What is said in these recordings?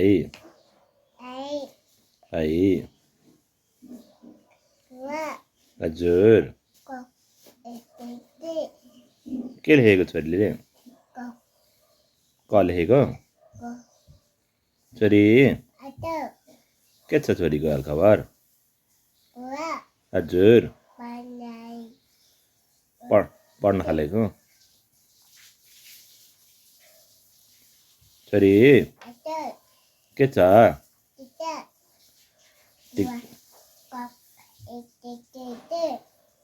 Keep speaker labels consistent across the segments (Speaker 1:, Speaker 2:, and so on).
Speaker 1: I I हजुर के लेखेको छोरीले क लेखेको छोरी के छ छोरीको हालखबर हजुर पढ्न थालेको छोरी के छ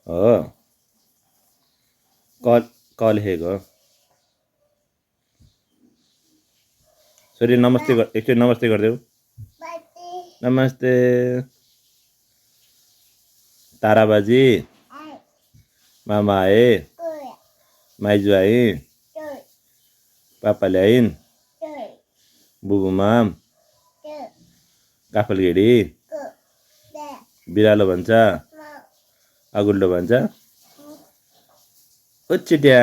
Speaker 1: हो क लेखेको छोरी नमस्ते एकचोटि नमस्ते गरिदेऊ नमस्ते ताराबाजी मामा आए माइजू आई पापाले आइन् बुबुमाम काफलगेडी बिरालो भन्छ अगुल्लो भन्छ उच्चिट्या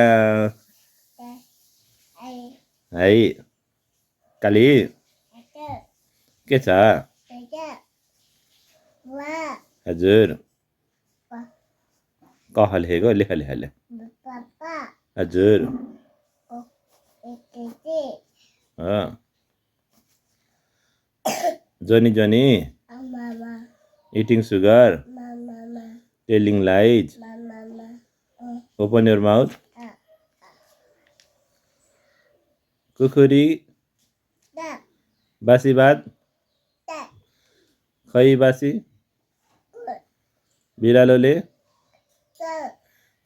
Speaker 1: है काली के छ हजुर कह लेखेको लेख ले हजुर जोनी जोनी eating sugar telling lies open your mouth कुखुरी बासी बात खै बासी बिरालोले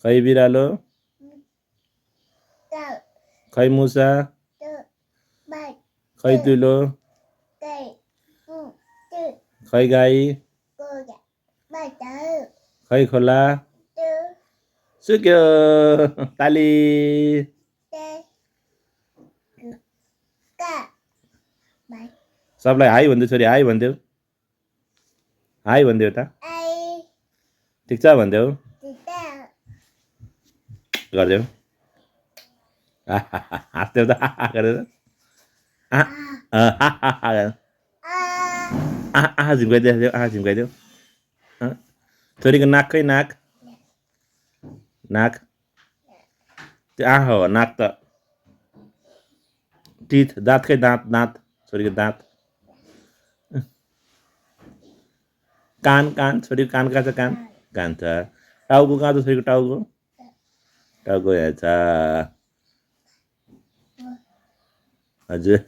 Speaker 1: खै बिरालो खै मुसा खै दुलो खै गाई खै खोला सुक्यो ताली सबलाई हाई भनिदेऊ छोरी हाई भनिदेऊ हाई भनिदेऊ त ठिक छ भनिदेऊ गरिदेऊ हाँस्देऊ त गरेर झिम्काइदेऊ झिम्काइदेऊ छोरीको नाक खै नाक नाक त्यो हो नाक त टिथ दाँत खै दाँत दाँत छोरीको दाँत कान कान छोरीको कान कहाँ छ कान कान छ टाउको कहाँ छ छोरीको टाउको टाउको यहाँ छ हजुर